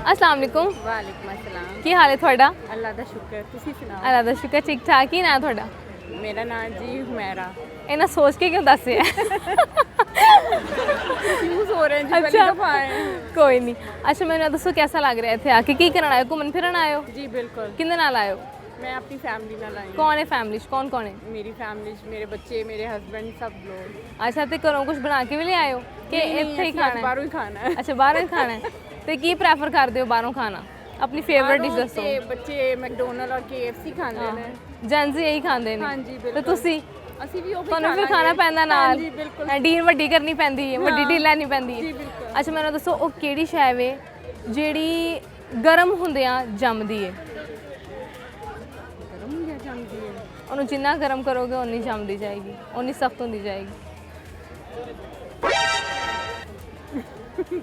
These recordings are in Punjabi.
अस्सलाम वालेकुम। वालेकुम अस्सलाम। की हाल है थोड़ा? अल्लाह दा शुक्र, तुसी सुनाओ। अल्लाह दा शुक्र, ठीक ठाक ही ना थोड़ा? मेरा नाम जी हुमैरा। इन्हें सोच के क्यों दस है? कंफ्यूज हो रहे हैं जी, पहली दफा आए हैं। कोई नहीं। अच्छा मैंने दसो कैसा लग रहा है इत्थे आके? की करन आए हो? घूमन फिरन आए हो? जी बिल्कुल। किंदे नाल आए हो? मैं अपनी फैमिली नाल आई हूं। कौन है फैमिली च? कौन कौन है? मेरी फैमिली च मेरे बच्चे, मेरे हस्बैंड, सब लोग। अच्छा ते घरों कुछ बना के भी ले आए हो कि इत्थे ही खाना है? बाहरों ही खाना है। अच्छा बाहरों ही खाना है। ते की प्रेफर करदे हो बाहरों खाना? अपनी फेवरेट डिश दसो। ते बच्चे मैकडॉनल्ड और केएफसी खांदे ने। जेंजी यही खांदे ने। हाँ जी ते बिल्कुल। तुसी ਅਸੀਂ ਵੀ ਉਹ ਤੁਹਾਨੂੰ ਫਿਰ ਖਾਣਾ ਪੈਂਦਾ ਨਾਲ। ਹਾਂ ਜੀ ਬਿਲਕੁਲ। ਡੀਲ ਵੱਡੀ ਕਰਨੀ ਪੈਂਦੀ ਹੈ, ਵੱਡੀ ਡੀਲ ਲੈਣੀ ਪੈਂਦੀ ਜੀ ਹੈ। ਬਿਲਕੁਲ। ਅੱਛਾ ਮੈਨੂੰ ਦੱਸੋ ਉਹ ਕਿਹੜੀ ਸ਼ੈ ਵੇ ਜਿਹੜੀ ਗਰਮ ਹੁੰਦਿਆਂ ਜੰਮਦੀ ਹੈ? ਗਰਮ ਜਾਂ ਜੰਮਦੀ ਹੈ? ਉਹਨੂੰ ਜਿੰਨਾ ਗਰਮ ਕਰੋਗੇ ਉਨੀ ਜੰਮਦੀ ਜਾਏਗੀ, ਉਨੀ ਸਖਤ ਹੁੰਦੀ ਜਾਏਗੀ।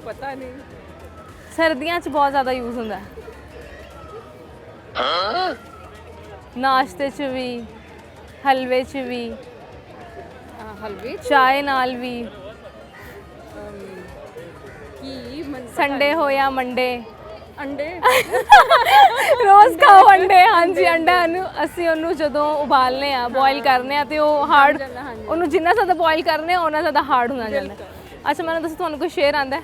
ਪਤਾ ਨਹੀਂ। ਸਰਦੀਆਂ 'ਚ ਬਹੁਤ ਜ਼ਿਆਦਾ ਯੂਜ਼ ਹੁੰਦਾ ਹੈ। ਨਾਸ਼ਤੇ 'ਚ ਵੀ, ਹਲਵੇ 'ਚ ਵੀ, ਹਲਵੇ ਚਾਹ ਨਾਲ ਵੀ, ਕੀ ਸੰਡੇ ਹੋ ਜਾਂ ਮੰਡੇ। ਅੰਡੇ ਰੋਜ਼ ਖਾਓ ਅੰਡੇ। ਹਾਂਜੀ ਅੰਡਾ ਨੂੰ ਅਸੀਂ ਉਹਨੂੰ ਜਦੋਂ ਉਬਾਲਨੇ ਆ, ਬੋਇਲ ਕਰਨੇ ਆ ਤੇ ਉਹ ਹਾਰਡ, ਉਹਨੂੰ ਜਿੰਨਾ ਜ਼ਿਆਦਾ ਬੋਇਲ ਕਰਨੇ ਆ ਉਹਨਾਂ ਜ਼ਿਆਦਾ ਹਾਰਡ ਹੁੰਦਾ ਜਾਂਦਾ। ਅੱਛਾ ਮੈਨੂੰ ਦੱਸੋ ਤੁਹਾਨੂੰ ਕੋਈ ਸ਼ੇਰ ਆਂਦਾ?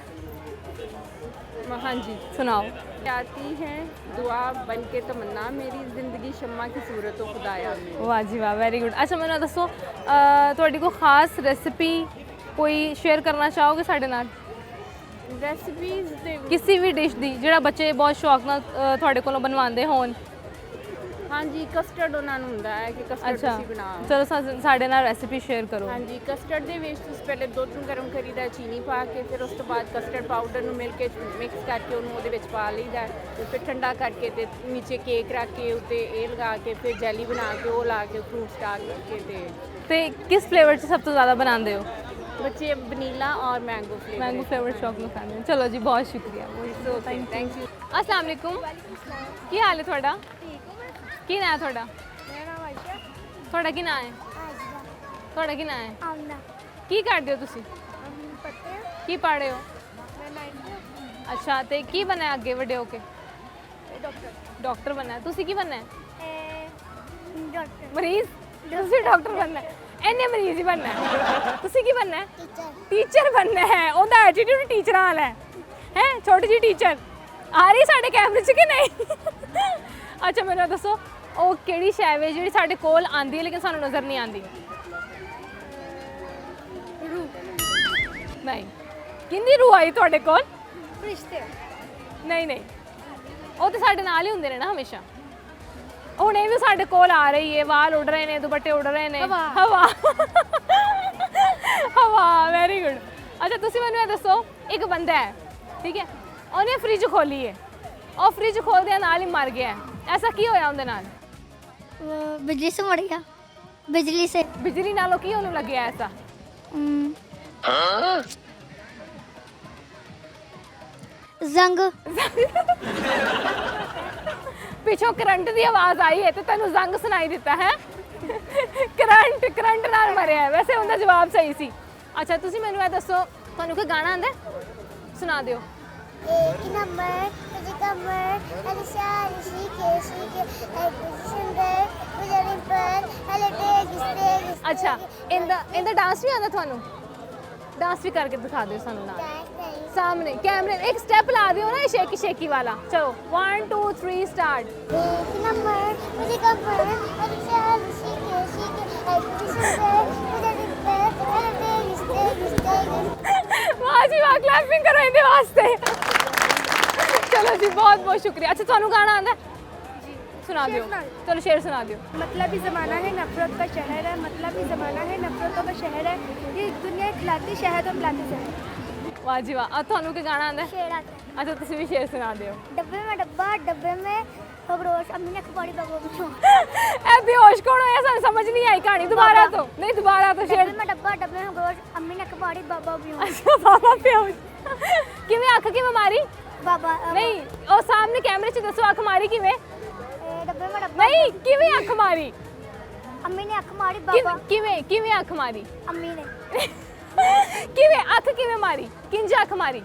हाँ जी ਸੁਣਾਓ। आती है दुआ बन के तमन्ना, मेरी जिंदगी शम्मा की सूरत हो खुदाया में। ਵਾਹ ਜੀ ਵਾਹ, ਵੈਰੀ ਗੁੱਡ। ਅੱਛਾ ਮੈਨੂੰ ਦੱਸੋ ਤੁਹਾਡੀ ਕੋਈ ਖਾਸ ਰੈਸਿਪੀ ਕੋਈ ਸ਼ੇਅਰ ਕਰਨਾ ਚਾਹੋਗੇ ਸਾਡੇ ਨਾਲ? रेसिपीज ਕਿਸੇ ਵੀ ਡਿਸ਼ ਦੀ ਜਿਹੜਾ ਬੱਚੇ ਬਹੁਤ ਸ਼ੌਕ ਨਾਲ ਤੁਹਾਡੇ ਕੋਲੋਂ ਬਣਵਾਉਂਦੇ ਹੋਣ। हाँ जी कस्टर्ड उन्होंने ਹੁੰਦਾ ਹੈ ਕਿ ਕਸਟਰਡ ਅੱਛਾ ਤੁਸੀਂ ਬਣਾਓ। ਚਲੋ ਸਾਡੇ ਨਾਲ ਰੈਸਿਪੀ ਸ਼ੇਅਰ ਕਰੋ। हाँ जी कस्टर्ड ਦੇ ਵਿੱਚ ਤੁਸੀਂ ਪਹਿਲੇ ਦੁੱਧ ਨੂੰ ਗਰਮ ਕਰੀਦਾ, ਚੀਨੀ ਪਾ ਕੇ, ਫਿਰ ਉਸ ਤੋਂ ਬਾਅਦ ਕਸਟਰਡ ਪਾਊਡਰ ਨੂੰ ਮਿਲ ਕੇ ਮਿਕਸ ਕਰਕੇ ਉਹਨੂੰ ਉਹਦੇ ਵਿੱਚ ਪਾ ਲਈਦਾ ਤੇ ਫਿਰ ਠੰਡਾ ਕਰਕੇ ਤੇ ਨੀਚੇ ਕੇਕ ਰੱਖ ਕੇ ਉੱਤੇ ਇਹ ਲਗਾ ਕੇ ਫਿਰ ਜੈਲੀ ਬਣਾ ਕੇ ਉਹ ਲਾ ਕੇ ਫਰੂਟ ਸਟਾਰ ਕਰਕੇ ਤੇ ਕਿਸ ਫਲੇਵਰ 'ਚ ਸਭ ਤੋਂ ਜ਼ਿਆਦਾ ਬਣਾਉਂਦੇ ਹੋ? ਬੱਚੇ ਵਨੀਲਾ ਔਰ mango flavour. Mango flavour chocolate खाने हैं। चलो जी बहुत शुक्रिया। Thank you. अस्सलाम वालेकुम। की हाल है थोड़ा? की नाम है थोड़ा? मेरा नाम आयशा। थोड़ा की नाम है? थोड़ा की नाम है? आमना। की करते हो तुसी? पढ़ते हैं। की पढ़ रहे हो? मैं 9th में। अच्छा ते की बनना है आगे बड़े होके? डॉक्टर। डॉक्टर बनना है। तुसी की बनना है? डॉक्टर। मरीज? तुसी डॉक्टर बनना है? इन्ने मरीज ही बनना है। तुसी की बनना है? टीचर बनना है। ओदा एटीट्यूड टीचर वाला है छोटी जी टीचर आ रही साडे कैमरे च कि नहीं? अच्छा मैनू दसो ਉਹ ਕਿਹੜੀ ਸ਼ੈ ਵੇ ਜਿਹੜੀ ਸਾਡੇ ਕੋਲ ਆਂਦੀ ਹੈ ਲੇਕਿਨ ਸਾਨੂੰ ਨਜ਼ਰ ਨਹੀਂ ਆਂਦੀ? ਨਹੀਂ। ਕਿੰਦੀ ਰੂਹ ਆਈ ਤੁਹਾਡੇ ਕੋਲ? रिश्ते। ਨਹੀਂ ਨਹੀਂ, ਉਹ ਤੇ ਸਾਡੇ ਨਾਲ ਹੀ ਹੁੰਦੇ ਨੇ ਨਾ ਹਮੇਸ਼ਾ। ਹੁਣ ਇਹ ਵੀ ਸਾਡੇ ਕੋਲ ਆ ਰਹੀ ਹੈ, ਵਾਲ ਉੱਡ ਰਹੇ ਨੇ, ਦੁਪੱਟੇ ਉੱਡ ਰਹੇ ਨੇ। ਹਵਾ ਹਵਾ ਵੈਰੀ ਗੁੱਡ। ਅੱਛਾ ਤੁਸੀਂ ਮੈਨੂੰ ਇਹ ਦੱਸੋ, ਇੱਕ ਬੰਦਾ ਹੈ ਠੀਕ ਹੈ, ਉਹਨੇ ਫ੍ਰਿਜ ਖੋਲੀ ਹੈ, ਉਹ ਫ੍ਰਿਜ ਖੋਲਦਿਆਂ ਨਾਲ ਹੀ ਮਰ ਗਿਆ, ਐਸਾ ਕੀ ਹੋਇਆ ਉਹਦੇ ਨਾਲ? बिजली से मर गया। बिजली से ਬਿਜਲੀ ਨਾਲੋਂ ਕੀ ਉਹਨੂੰ ਲੱਗਿਆ ਐਸਾ? जंग। ਪਿੱਛੋਂ ਕਰੰਟ ਦੀ ਆਵਾਜ਼ ਆਈ ਹੈ ਤੇ ਤੈਨੂੰ ਜ਼ੰਗ ਸੁਣਾਈ ਦਿੱਤਾ ਹੈ? ਕਰੰਟ ਨਾਲ ਮਰਿਆ। ਵੈਸੇ ਉਹਦਾ ਜਵਾਬ ਸਹੀ ਸੀ। ਅੱਛਾ ਤੁਸੀਂ ਮੈਨੂੰ ਇਹ ਦੱਸੋ, ਤੁਹਾਨੂੰ ਕੋਈ ਗਾਣਾ ਆਂਦਾ? ਸੁਣਾ ਦਿਓ। एक नंबर तुझे कमर अलिशा ऋषि के सुंदर गुजरे पर हलटे गिस्ते ਅੱਛਾ ਇਹਦਾ ਡਾਂਸ ਵੀ ਆਉਂਦਾ ਤੁਹਾਨੂੰ? ਡਾਂਸ ਵੀ ਕਰਕੇ ਦਿਖਾ ਦਿਓ ਸਾਨੂੰ ਨਾਲ ਸਾਹਮਣੇ ਕੈਮਰੇ। ਇੱਕ ਸਟੈਪ ਲਾ ਦਿਓ ਨਾ ਸ਼ੇਕੀ ਸ਼ੇਕੀ ਵਾਲਾ। ਚਲੋ 1 2 3 ਸਟਾर्ट। एक नंबर तुझे कमर अलिशा ऋषि के सुंदर गुजरे पर हलटे गिस्ते ਵਾਹ ਜੀ ਵਾਹ, ਕਲੈਪਿੰਗ ਕਰੋ ਇਹਦੇ ਵਾਸਤੇ। ਚਲੋ ਜੀ ਬਹੁਤ ਬਹੁਤ ਸ਼ੁਕਰੀਆ। ਅੱਛਾ ਤੁਹਾਨੂੰ ਗਾਣਾ ਆਉਂਦਾ? ਜੀ ਸੁਣਾ ਦਿਓ। ਚਲੋ ਸ਼ੇਰ ਸੁਣਾ ਦਿਓ। मतलब ही ज़माना है नफ़रत का शहर है, मतलब ही ज़माना है नफ़रतों का शहर है, ये दुनिया खिलाती शहद और पिलाती शहद। ਵਾਹ ਜੀ ਵਾਹ। ਤੁਹਾਨੂੰ ਕੀ ਗਾਣਾ ਆਉਂਦਾ? शेरा ਅੱਛਾ ਤੁਸੀਂ ਵੀ ਸ਼ੇਰ ਸੁਣਾ ਦਿਓ। डब्बे में डब्बा डब्बे में खबरोश अम्मी ने अखबारी बाबू में ਇਹ ਬੇਹੋਸ਼ ਕੌਣ ਹੋਇਆ? ਸਾਨੂੰ ਸਮਝ ਨਹੀਂ ਆਈ ਕਹਾਣੀ। ਦੁਬਾਰਾ ਤੋਂ ਨਹੀਂ, ਦੁਬਾਰਾ ਤੋਂ ਸ਼ੇਰ। डब्बे में डब्बा डब्बे में खबरोश अम्मी ने अखबारी बाबा भी ਅੱਛਾ ਬਾਬਾ ਬੇਹੋਸ਼। ਕਿਵੇਂ ਅੱਖ ਕਿਵੇਂ ਮਾਰੀ? बाबा ਨਹੀਂ ਉਹ ਸਾਹਮਣੇ ਕੈਮਰੇ 'ਚ ਦੱਸੋ ਅੱਖ ਮਾਰੀ ਕਿਵੇਂ? डब्बे में डब्बा ਨਹੀਂ ਕਿਵੇਂ ਅੱਖ ਮਾਰੀ? अम्मी ने अख मारी बाबा ਕਿਵੇਂ ਕਿਵੇਂ ਅੱਖ ਮਾਰੀ? अम्मी ने ਕਿਵੇਂ ਅੱਖ ਕਿਵੇਂ ਮਾਰੀ? ਕਿੰਜ ਅੱਖ ਮਾਰੀ?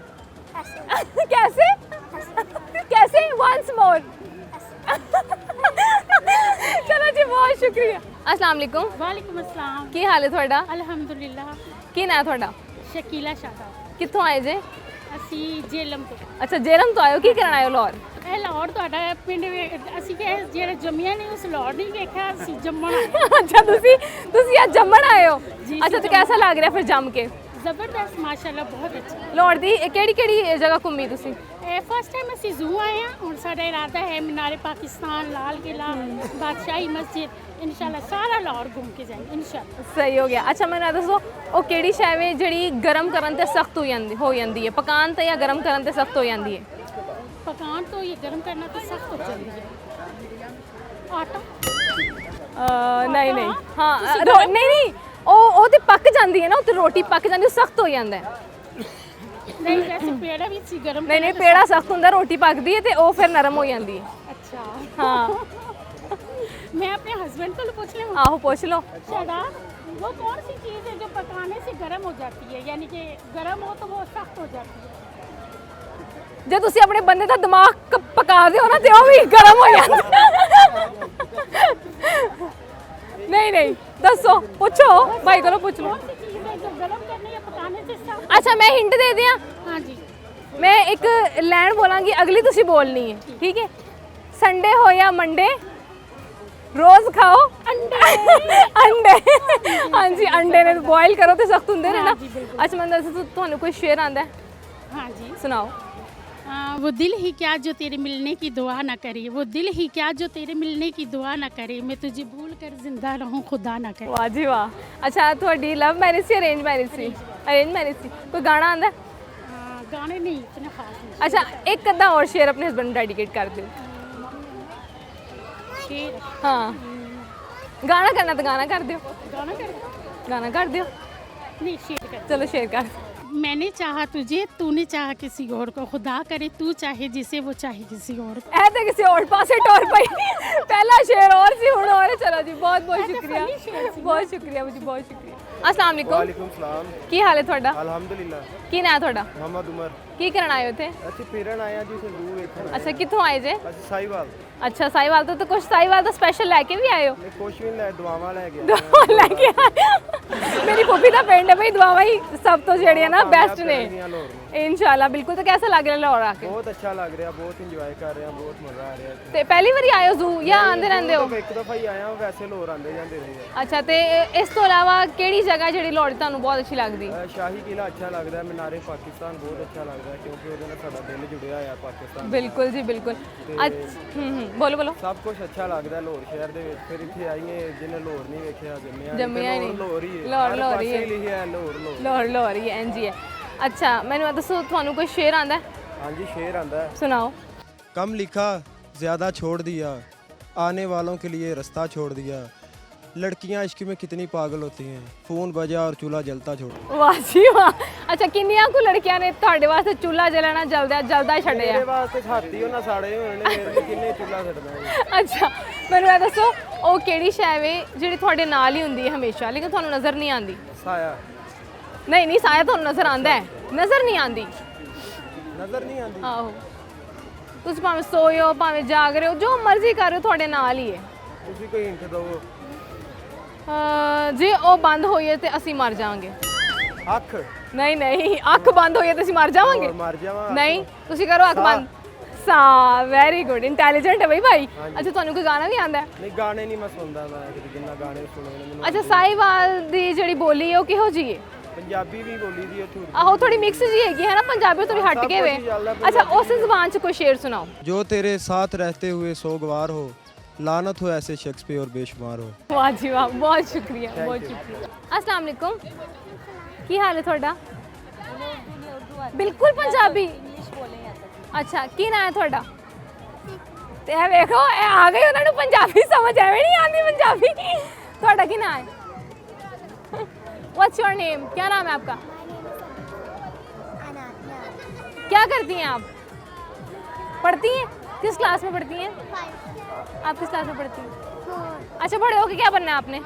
ऐसे कैसे? ऐसे मोर चलो जी बहुत शुक्रिया अस्सलाम वालेकुम वालेकुम अस्सलाम की हाल है ਤੁਹਾਡਾ अल्हम्दुलिल्लाह ਕੀ ਨਾਂ ਹੈ ਤੁਹਾਡਾ शकीला शादा ਕਿੱਥੋਂ ਆਏ ਜੇ ਅਸੀਂ ਜੇਲਮ ਤੋਂ ਅੱਛਾ ਜੇਲਮ ਤੋਂ ਆਏ ਹੋ ਕੀ ਕਰਨ ਆਏ ਹੋ ਲਾਹੌਰ ਇਹ ਲਾਹੌਰ ਤੁਹਾਡਾ ਪਿੰਡ ਅਸੀਂ ਕਿ ਜਿਹੜੇ ਜੰਮਿਆ ਨਹੀਂ ਉਸ ਲਾਹੌਰ ਨਹੀਂ ਵੇਖਿਆ ਅਸੀਂ ਜੰਮਣ ਆਏ ਅੱਛਾ ਤੁਸੀਂ ਅੱਜ ਜੰਮਣ ਆਏ ਹੋ ਅੱਛਾ ਤੇ ਕਿਹਦਾ ਲੱਗ ਰਿਹਾ ਫਿਰ ਜੰਮ ਕੇ ਜ਼ਬਰਦਸਤ ਮਾਸ਼ਾਅੱਲਾ ਬਹੁਤ ਅੱਛਾ ਲਾਹੌਰ ਦੀ ਕਿਹੜੀ ਜਗ੍ਹਾ ਘੁੰਮੀ ਤੁਸੀਂ ਇਹ ਫਸਟ ਟਾਈਮ ਅਸੀਂ ਜ਼ੂ ਆਏ ਹਾਂ ਹੁਣ ਸਾਡਾ ਇਰਾਦਾ ਹੈ ਮੀਨਾਰੇ ਪਾਕਿਸਤਾਨ ਲਾਲ ਕਿਲਾ ਬਾਦਸ਼ਾਹੀ ਮਸਜਿਦ ਇਨਸ਼ਾਅੱਲਾ ਸਾਰਾ ਲਾਹੌਰ ਘੁੰਮ ਕੇ ਜਾएंगे ਇਨਸ਼ਾਅੱਲਾ ਸਹੀ ਹੋ ਗਿਆ ਅੱਛਾ ਮੈਨੂੰ ਇਹ ਦੱਸੋ ਉਹ ਕਿਹੜੀ ਸ਼ੈ ਵੇ ਜਿਹੜੀ ਗਰਮ ਕਰਨ ਤੇ ਸਖਤ ਹੋ ਜਾਂਦੀ ਹੈ ਪਕਾਉਣ ਤੇ ਜਾਂ ਗਰਮ ਕਰਨ ਤੇ ਸਖਤ ਹੋ ਜਾਂਦੀ ਹੈ पकान तो ये गर्म करना तो सख्त हो जाती है आटा ਨਹੀਂ ਹਾਂ ਨਹੀਂ ਉਹ ਤੇ ਪੱਕ ਜਾਂਦੀ ਹੈ ਨਾ ਉਹ ਤੇ ਰੋਟੀ ਪੱਕ ਜਾਂਦੀ ਉਹ ਸਖਤ ਹੋ ਜਾਂਦਾ ਹੈ नहीं वैसे पेड़ा भी सी गर्म ਨਹੀਂ ਪੇੜਾ ਸਖਤ ਹੁੰਦਾ ਰੋਟੀ ਪੱਕਦੀ ਹੈ ਤੇ ਉਹ ਫਿਰ ਨਰਮ ਹੋ ਜਾਂਦੀ ਹੈ अच्छा ਹਾਂ मैं अपने हस्बैंड को पूछ लूँ ਆਹੋ ਪੁੱਛ ਲਓ शरा वो कौन सी चीज़ है जो पकाने से गर्म हो जाती है यानी कि गर्म हो तो वो सख्त हो जाती है ਜੇ ਤੁਸੀਂ ਆਪਣੇ ਬੰਦੇ ਦਾ ਦਿਮਾਗ ਪਕਾ ਦਿਓ ਨਾ ਤੇ ਉਹ ਵੀ ਗਰਮ ਹੋ ਜਾਂਦਾ ਨਹੀਂ ਦੱਸੋ ਪੁੱਛੋ ਭਾਈ ਕੋਲੋਂ ਪੁੱਛ ਲਓ कौन सी चीज़ है जो गर्म करने या पकाने से सख्त ਅੱਛਾ ਮੈਂ ਹਿੰਟ ਦੇ ਦਿਆਂ हाँ जी ਮੈਂ ਇੱਕ ਲਾਈਨ ਬੋਲਾਂਗੀ ਅਗਲੀ ਤੁਸੀਂ ਬੋਲਣੀ ਹੈ ਠੀਕ ਹੈ ਸੰਡੇ ਹੋ ਜਾਂ ਮੰਡੇ ਰੋਜ਼ ਖਾਓ ਅੰਡੇ ਹਾਂਜੀ ਅੰਡੇ ਨੇ ਬੋਇਲ ਕਰੋ ਤੇ ਸਖਤ ਹੁੰਦੇ ਨੇ ਨਾ ਅੱਛਾ ਮੈਂ ਦੱਸ ਤੁਹਾਨੂੰ ਕੋਈ ਸ਼ੇਰ ਆਂਦਾ हाँ जी ਸੁਣਾਓ वो दिल ही क्या जो तेरे मिलने की दुआ ना करे वो दिल ही क्या जो तेरे मिलने की दुआ ना करे मैं तुझे भूल कर जिंदा रहूं खुदा ना करे ਵਾਹ ਜੀ ਵਾਹ ਅੱਛਾ ਤੁਹਾਡੀ ਲਵ ਮੈਰਿਜ ਸੀ ਅਰੇਂਜ ਮੈਰਿਜ ਸੀ ਅਰੇਂਜ ਮੈਰਿਜ ਸੀ ਕੋਈ ਗਾਣਾ ਆਂਦਾ गाने नहीं इतने खास नहीं ਅੱਛਾ ਇੱਕ ਅੱਧਾ ਹੋਰ ਸ਼ੇਰ ਆਪਣੇ ਹਸਬੰਡ ਨੂੰ ਡੈਡੀਕੇਟ ਕਰ ਦਿਓ शेर ਹਾਂ ਗਾਣਾ ਕਰਨਾ ਤਾਂ ਗਾਣਾ ਕਰ ਦਿਓ गाना कर ਗਾਣਾ ਕਰ ਦਿਓ नहीं शेर कर ਚਲੋ ਸ਼ੇਰ ਕਰ मैंने चाहा तुझे तूने चाहा किसी और को खुदा करे तू चाहे जिसे वो चाहे किसी और को ਇਹ ਤਾਂ ਕਿਸੇ ਹੋਰ ਪਾਸੇ ਟੋਰ ਪਈ ਪਹਿਲਾ ਸ਼ੇਰ ਹੋਰ ਸੀ ਹੁਣ ਹੋਰ ਹੈ। ਚਲੋ ਜੀ ਬਹੁਤ ਬਹੁਤ ਸ਼ੁਕਰੀਆ ਬਹੁਤ ਸ਼ੁਕਰੀਆ ਜੀ ਬਹੁਤ ਸ਼ੁਕਰੀਆ अस्सलाम वालेकुम वालेकुम सलाम ਕੀ ਹਾਲ ਹੈ ਤੁਹਾਡਾ अल्हम्दुलिल्लाह ਕੀ ਨਾਂ ਹੈ ਤੁਹਾਡਾ मोहम्मद उमर ਕੀ ਕਰਨ ਆਏ ਹੋ ਇੱਥੇ ਅਸੀਂ ਫਿਰਨ ਆਏ ਆ ਜੀ ਸੰਦੂਰ ਵੇਖਣ ਅੱਛਾ ਕਿੱਥੋਂ ਆਏ ਜੇ ਅਸੀਂ ਸਾਈਵਾਲ ਅੱਛਾ ਸਾਈਵਾਲ ਤੋਂ ਕੁਝ ਸਾਈਵਾਲ ਦਾ ਸਪੈਸ਼ਲ ਲੈ ਕੇ ਵੀ ਆਏ ਹੋ ਨੇ ਕੁਛ ਵੀ ਲੈ ਦੁਆਵਾਂ ਲੈ ਕੇ ਦੁਆਵਾਂ ਲੈ ਕੇ ਆਏ ਹੋ। ਮੇਰੀ ਪੋਪੀ ਦਾ ਪਿੰਡ ਹੈ ਬਈ ਦੁਆਵਾਂ ਹੀ ਸਭ ਤੋਂ ਜਿਹੜੀਆਂ ਨਾ ਬੈਸਟ ਨੇ ਇਨਸ਼ਾਅੱਲਾ ਬਿਲਕੁਲ ਤਾਂ ਕੈਸਾ ਲੱਗ ਰਿਹਾ ਲਾਹੌਰ ਆ ਕੇ ਬਹੁਤ ਅੱਛਾ ਲੱਗ ਰਿਹਾ ਬਹੁਤ ਇੰਜੋਏ ਕਰ ਰਹੇ ਆ ਬਹੁਤ ਮਜ਼ਾ ਆ ਰਿਹਾ ਤੇ ਪਹਿਲੀ ਵਾਰੀ ਆਏ ਹੋ ਜ਼ੂ ਜਾਂ ਆਂਦੇ ਰਹਿੰਦੇ ਹੋ ਇੱਕ ਦਫਾ ਹੀ ਆਇਆ ਵੈਸੇ ਲੋਰ ਆਂਦੇ ਜਾਂਦੇ ਰਹੇ ਅੱਛਾ ਤੇ ਇਸ ਤੋਂ ਇਲਾਵਾ ਕਿਹੜੀ ਜਗ੍ਹਾ ਜਿਹੜੀ ਲਾਹੌਰ ਦੀ ਤੁਹਾਨੂੰ ਬਹੁਤ ਅੱਛੀ ਲੱਗਦੀ ਆ ਸ਼ਾਹੀ ਕਿਲਾ ਅੱਛਾ ਲੱਗਦਾ ਹੈ ਮਨਾਰੇ ਪਾਕਿਸਤਾਨ ਬਹੁਤ ਅੱਛਾ ਲੱਗਦਾ ਹੈ ਕਿਉਂਕਿ ਉਹਦੇ ਨਾਲ ਸਾਡਾ ਦਿਲ ਜੁੜਿਆ ਹੋਇਆ ਪਾਕਿਸਤਾਨ ਬਿਲਕੁਲ ਜੀ ਬਿਲਕੁਲ ਬੋਲੋ ਸਭ ਕੁਝ ਅੱਛਾ ਲੱਗਦਾ ਹੈ ਲਾਹੌਰ ਸ਼ਹਿਰ ਦੇ ਵਿੱਚ ਫਿਰ ਇੱਥੇ ਆਈਏ ਜਿਹਨੇ ਲਾਹੌਰ ਨਹੀਂ ਵੇਖਿਆ ਜੰਮਿਆ ਹੀ ਨਹੀਂ। ਲਾਹੌਰ ਹੀ ਹੈ ਲਾਹੌਰ ਹੀ ਹੈ। ਲਿਖਿਆ ਲਾਹੌਰ ਲਾਹੌਰ ਹੀ ਐਨ ਜੀ ਹੈ ਅੱਛਾ ਮੈਨੂੰ ਇਹ ਦੱਸੋ ਤੁਹਾਨੂੰ ਕੋਈ ਸ਼ੇਰ ਆਂਦਾ ਹੈ? ਹਾਂਜੀ ਸ਼ੇਰ ਆਂਦਾ ਹੈ ਸੁਣਾਓ कम लिखा ज़्यादा छोड़ दिया आने वालों के लिए रास्ता छोड़ दिया लड़कियां इश्क में कितनी पागल होती हैं फ़ोन बजा और चूल्हा जलता छोड़ ਵਾਹ ਜੀ ਵਾਹ ਅੱਛਾ ਕਿੰਨੀਆਂ ਕੁ ਲੜਕੀਆਂ ਨੇ ਤੁਹਾਡੇ ਵਾਸਤੇ ਚੁੱਲ੍ਹਾ ਜਲਾਣਾ ਜਲਦਾ ਹੀ ਛੱਡਿਆ ਮੇਰੇ ਵਾਸਤੇ ਛਾਤੀ ਉਹਨਾਂ ਸਾੜੇ ਹੋਣੇ ਨੇ ਮੇਰੇ ਲਈ ਕਿੰਨੇ ਚੁੱਲ੍ਹਾ ਛੱਡਣਾ ਹੈ ਅੱਛਾ ਮੈਨੂੰ ਇਹ ਦੱਸੋ ਉਹ ਕਿਹੜੀ ਸ਼ੈ ਵੇ ਜਿਹੜੀ ਤੁਹਾਡੇ ਨਾਲ ਹੀ ਹੁੰਦੀ ਹੈ ਹਮੇਸ਼ਾ ਲੇਕਿਨ ਤੁਹਾਨੂੰ ਨਜ਼ਰ ਨਹੀਂ ਆਉਂਦੀ ਸਾਇਆ ਨਹੀਂ ਸਾਇਆ ਤੁਹਾਨੂੰ ਨਜ਼ਰ ਆਉਂਦਾ ਹੈ ਨਜ਼ਰ ਨਹੀਂ ਆਉਂਦੀ ਨਜ਼ਰ ਨਹੀਂ ਆਉਂਦੀ ਆਹੋ ਤੁਸੀਂ ਭਾਵੇਂ ਸੋਏ ਹੋ ਭਾਵੇਂ ਜਾਗ ਰਹੇ ਹੋ ਜੋ ਮਰਜ਼ੀ ਕਰ ਰਹੇ ਹੋ ਤੁਹਾਡੇ ਨਾਲ ਹੀ ਹੈ ਤੁਸੀਂ ਕੋਈ ਹਿੰਟ ਦਿਓ ਜੇ ਉਹ ਬੰਦ ਹੋਈ ਹੈ ਤੇ ਅਸੀਂ ਮਰ ਜਾਵਾਂਗੇ ਅੱਖ ਨਹੀਂ ਅੱਖ ਬੰਦ ਹੋਈ ਹੈ ਤੇ ਅਸੀਂ ਮਰ ਜਾਵਾਂਗੇ ਹੋਰ ਮਰ ਜਾਵਾਂ ਨਹੀਂ ਤੁਸੀਂ ਕਰੋ ਅੱਖ ਬੰਦ ਸਾ ਵੈਰੀ ਗੁੱਡ ਇੰਟੈਲੀਜੈਂਟ ਹੈ ਬਈ ਭਾਈ ਅੱਛਾ ਤੁਹਾਨੂੰ ਕੋਈ ਗਾਣਾ ਵੀ ਆਉਂਦਾ ਹੈ ਨਹੀਂ ਗਾਣੇ ਨਹੀਂ ਮੈਂ ਸੁਣਦਾ ਮੈਂ ਜਿੰਨਾ ਗਾਣੇ ਸੁਣੇ ਨੇ ਮੈਨੂੰ ਅੱਛਾ ਸਾਈਵਾਲ ਦੀ ਜਿਹੜੀ ਬੋਲੀ ਹੈ ਉਹ ਕਿਹੋ ਜਿਹੀ ਹੈ ਪੰਜਾਬੀ ਵੀ ਬੋਲੀ ਦੀ ਉੱਥੇ ਆਹੋ ਥੋੜੀ ਮਿਕਸ ਜੀ ਹੈਗੀ ਹੈ ਨਾ ਪੰਜਾਬੀ ਥੋੜੀ ਹਟ ਕੇ ਵੇ ਅੱਛਾ ਉਸ ਜ਼ਬਾਨ ਚ ਕੋਈ ਸ਼ੇਰ ਸੁਣਾਓ जो तेरे साथ रहते हुए सोगवार हो लानत हो ऐसे शख्स पे और बेशुमार हो ਵਾਹ ਜੀ ਵਾਹ ਬਹੁਤ ਸ਼ੁਕਰੀਆ ਬਹੁਤ ਸ਼ੁਕਰੀਆ अस्सलाम वालेकुम ਕੀ ਹਾਲ ਹੈ ਤੁਹਾਡਾ ਬਿਲਕੁਲ ਪੰਜਾਬੀ ਅੱਛਾ ਕੀ ਨਾਂ ਹੈ ਤੁਹਾਡਾ ਤੇ ਇਹ ਵੇਖੋ ਇਹ ਆ ਗਏ ਉਹਨਾਂ ਨੂੰ ਪੰਜਾਬੀ ਸਮਝ ਐਵੇਂ ਨਹੀਂ ਆਉਂਦੀ ਪੰਜਾਬੀ ਤੁਹਾਡਾ ਕੀ ਨਾਂ ਹੈ What's your name? क्या नाम है आपका? क्या करती हैं आप? पढ़ती हैं? किस क्लास में पढ़ती हैं? आप किस क्लास में पढ़ती हैं? अच्छा बड़े होके क्या बनना है आपने?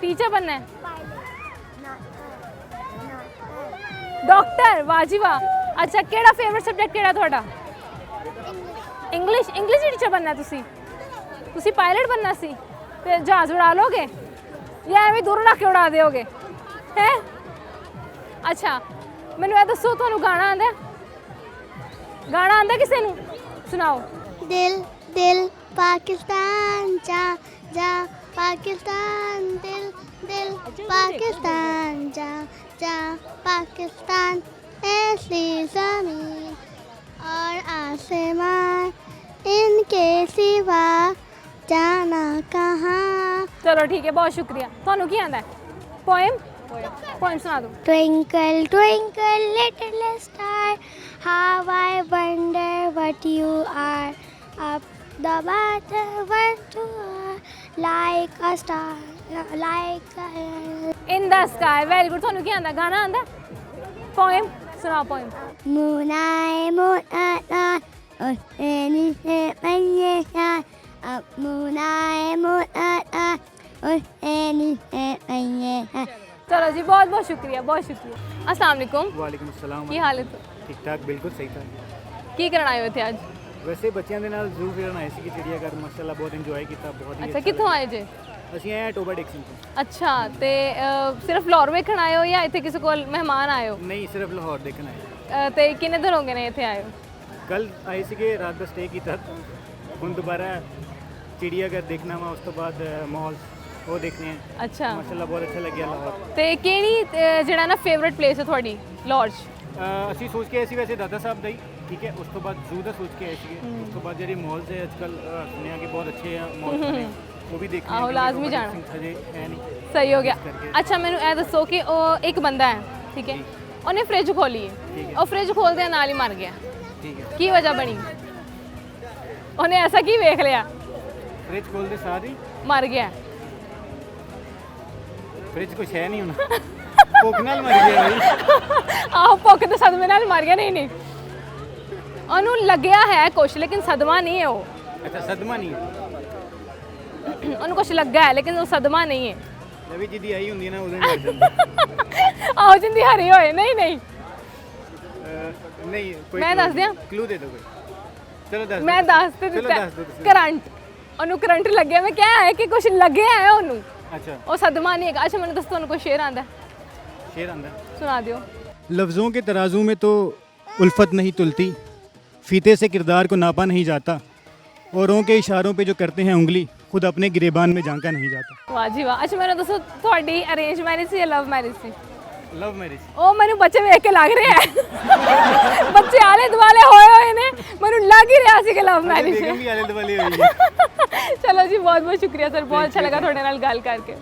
टीचर बनना है? डॉक्टर वाह जी वाह अच्छा केड़ा फेवरेट सब्जेक्ट केड़ा थोड़ा ਇੰਗਲਿਸ਼ ਦੀ ਟੀਚਰ ਬਣਨਾ ਤੁਸੀਂ ਪਾਇਲਟ ਬਣਨਾ ਸੀ ਤੇ ਜਹਾਜ਼ ਉਡਾ ਲੋਗੇ ਜਾਂ ਐਵੇਂ ਦੂਰ ਰੱਖ ਕੇ ਉਡਾ ਦਿਓਗੇ ਹੈ? ਅੱਛਾ ਮੈਨੂੰ ਇਹ ਦੱਸੋ ਤੁਹਾਨੂੰ ਗਾਣਾ ਆਂਦਾ ਕਿਸੇ ਨੂੰ? ਸੁਣਾਓ। दिल दिल पाकिस्तान जा जा पाकिस्तान दिल दिल पाकिस्तान जा जा पाकिस्तान ऐसी ज़मीन और आसमान इनके सिवा जाना कहाँ। ਚਲੋ ਠੀਕ ਹੈ, ਬਹੁਤ ਸ਼ੁਕਰੀਆ। ਤੁਹਾਨੂੰ ਕੀ ਆਂਦਾ? ਪੋਇਮ ਸੁਣਾ ਦਿਓ। Twinkle twinkle little star how I wonder what you are up the butterfly to like a star like a in the sky. Very good. ਤੁਹਾਨੂੰ ਕੀ ਆਂਦਾ? ਗਾਣਾ ਆਂਦਾ? ਪੋਇਮ ਸੁਣਾਓ। Poem. moon eye any moon eye any ਚਲੋ ਜੀ, ਬਹੁਤ ਬਹੁਤ ਸ਼ੁਕਰੀਆ, ਬਹੁਤ ਸ਼ੁਕਰੀਆ। अस्सलाम वालेकुम। ਵਾਲੇਕੁਮ ਸਲਾਮ। ਕੀ ਹਾਲ ਹੈ? ਠੀਕ ਠਾਕ, ਬਿਲਕੁਲ ਸਹੀ ਠਾਕ। ਕੀ ਕਰਨ ਆਏ ਹੋ ਇੱਥੇ ਅੱਜ? ਵੈਸੇ ਬੱਚਿਆਂ ਦੇ ਨਾਲ ਜ਼ਰੂਰ ਫਿਰਨ ਆਏ ਸੀ ਕਿ ਚਿੜੀਆਘਰ ਮਾਸ਼ਾਅੱਲਾ ਬਹੁਤ ਇੰਜੋਏ ਕੀਤਾ, ਬਹੁਤ ਹੀ ਅੱਛਾ, ਕਿੱਥੋਂ ਆਏ ਜੇ? ਅਸੀਂ ਆਏ ਹਾਂ ਟੋਬਾ ਡਿਕਸਨ ਤੋਂ। ਅੱਛਾ, ਤੇ ਸਿਰਫ ਲਾਹੌਰ ਵੇਖਣ ਆਏ ਹੋ ਜਾਂ ਇੱਥੇ ਕਿਸੇ ਕੋਲ ਮਹਿਮਾਨ ਆਏ ਹੋ? ਨਹੀਂ, ਸਿਰਫ ਲਾਹੌਰ ਦੇਖਣ ਆਏ। ਤੇ ਕਿੰਨੇ ਦਿਨ ਹੋ ਗਏ ਨੇ ਇੱਥੇ ਆਏ ਹੋ? ਕੱਲ ਆਏ ਸੀਗੇ, ਰਾਤ ਦਾ ਸਟੇ ਕੀਤਾ। ਹੁਣ ਦੁਬਾਰਾ ਚਿੜੀਆਘਰ ਦੇਖਣਾ ਵਾ, ਉਸ ਤੋਂ ਬਾਅਦ ਮਾਲ ਉਹ ਦੇਖਣੇ ਆ। ਅੱਛਾ, ਮਾਸ਼ਾਅੱਲਾ ਬਹੁਤ ਅੱਛਾ ਲੱਗਿਆ ਲਾਹੌਰ। ਤੇ ਕਿਹੜੀ ਜਿਹੜਾ ਨਾ ਫੇਵਰਿਟ ਪਲੇਸ ਹੈ ਤੁਹਾਡੀ ਲਾਹੌਰ 'ਚ? ਅਸੀਂ ਸੋਚ ਕੇ ਆਏ ਸੀ ਵੈਸੇ ਦਾਦਾ ਸਾਹਿਬ ਦਾ ਹੀ, ਠੀਕ ਹੈ। ਉਸ ਤੋਂ ਬਾਅਦ ਜ਼ੂ ਦਾ ਸੋਚ ਕੇ ਆਏ ਸੀਗੇ। ਉਸ ਤੋਂ ਬਾਅਦ ਜਿਹੜੇ ਮਾਲਸ ਹੈ ਅੱਜ ਕੱਲ੍ਹ ਸੁਣਿਆ ਕਿ ਬਹੁਤ ਅੱਛੇ ਆ ਮਾਲ, ਉਹ ਵੀ ਦੇਖਣੇ। ਆਹੋ, ਲਾਜ਼ਮੀ ਜਾਣਾ। ਹਜੇ ਹੈ ਨਹੀਂ। ਸਹੀ ਹੋ ਗਿਆ। ਕਰਕੇ। ਅੱਛਾ, ਮੈਨੂੰ ਇਹ ਦੱਸੋ ਕਿ ਉਹ ਇੱਕ ਬੰਦਾ ਹੈ, ਠੀਕ ਹੈ, ਉਹਨੇ ਫ੍ਰਿਜ ਖੋਲੀ ਹੈ, ਉਹ ਫ੍ਰਿਜ ਖੋਲਦੇ ਨਾਲ ਹੀ ਮਰ ਗਿਆ, ਠੀਕ ਹੈ। ਕੀ ਵਜ੍ਹਾ ਬਣੀ? ਉਹਨੇ ਐਸਾ ਕੀ ਵੇਖ ਲਿਆ ਫ੍ਰਿਜ ਖੋਲਦੇ ਸਾਰ ਹੀ ਮਰ ਗਿਆ? ਫ੍ਰਿਜ ਕੁਛ ਹੈ ਨਹੀਂ ਹੁਣ, ਭੁੱਖ ਨਾਲ ਮਰ ਗਿਆ ਬਈ। ਆਹੋ, ਭੁੱਖ ਤੇ ਸਦਮੇ ਨਾਲ ਮਰ ਗਿਆ। ਨਹੀਂ, ਉਹਨੂੰ ਲੱਗਿਆ ਹੈ ਕੁਛ, ਲੇਕਿਨ ਸਦਮਾ ਨਹੀਂ ਹੈ ਉਹ। ਅੱਛਾ, ਸਦਮਾ ਨਹੀਂ। ਉਹਨੂੰ ਕੁਛ ਲੱਗਾ ਹੈ ਲੇਕਿਨ ਉਹ ਸਦਮਾ ਨਹੀਂ ਹੈ। ਨਵੀਂ ਜਿਹਦੀ ਆਈ ਹੁੰਦੀ ਹੈ ਨਾ, ਉਦੋਂ ਹੀ ਮਰ ਜਾਂਦਾ। ਆਹੋ, ਜਿੰਦੀ ਹਰੀ ਹੋਏ। ਨਹੀਂ ਨਹੀਂ, ਕੋਈ ਮੈਂ ਦੱਸ ਦਿਆਂ? ਕਲੂ ਦੇ ਦਿਓ ਕੋਈ। ਚਲੋ ਦੱਸ ਮੈਂ ਦਿਓ। ਦੱਸ ਤੇ ਚਲੋ ਦਿੱਤਾ। ਦੱਸ ਦਿਓ ਤੁਸੀਂ। ਕਰੰਟ, ਉਹਨੂੰ ਕਰੰਟ ਲੱਗਿਆ। ਮੈਂ ਕਿਹਾ ਹੈ ਕਿ ਕੁਛ ਲੱਗਿਆ ਹੈ ਉਹਨੂੰ, अच्छा, ਉਹ ਸਦਮਾ ਨਹੀਂ ਹੈਗਾ। ਅੱਛਾ, ਮੈਨੂੰ ਦੱਸ, ਤੁਹਾਨੂੰ ਕੋਈ ਸ਼ੇਰ ਆਂਦਾ? शेर अंदर। ਸੁਣਾ ਦਿਓ। लफ्ज़ों के तराजू में तो उल्फत नहीं तुलती, फीते से किरदार को नापा नहीं जाता, औरों के इशारों पे जो करते हैं उंगली, खुद अपने गिरेबान में झांका नहीं जाता। ਵਾਹ ਜੀ ਵਾਹ। ਅੱਛਾ, ਮੈਨੂੰ ਦੱਸੋ, ਤੁਹਾਡੀ ਅਰੇਂਜ ਮੈਰਿਜ ਸੀ ਜਾਂ ਲਵ ਮੈਰਿਜ ਸੀ? Love marriage. ਉਹ ਮੈਨੂੰ ਬੱਚੇ ਵੇਖ ਕੇ ਲੱਗ ਰਿਹਾ ਹੈ, ਬੱਚੇ ਆਲੇ ਦੁਆਲੇ ਹੋਏ ਨੇ, ਮੈਨੂੰ ਲੱਗ ਹੀ ਰਿਹਾ ਸੀ ਕਿ ਲਵ ਮੈਰਿਜ ਹੈ। बेगम भी आले दुआले हुई है। ਚਲੋ ਜੀ, ਬਹੁਤ ਬਹੁਤ ਸ਼ੁਕਰੀਆ ਸਰ, ਬਹੁਤ ਅੱਛਾ ਲੱਗਾ ਤੁਹਾਡੇ ਨਾਲ ਗੱਲ ਕਰਕੇ।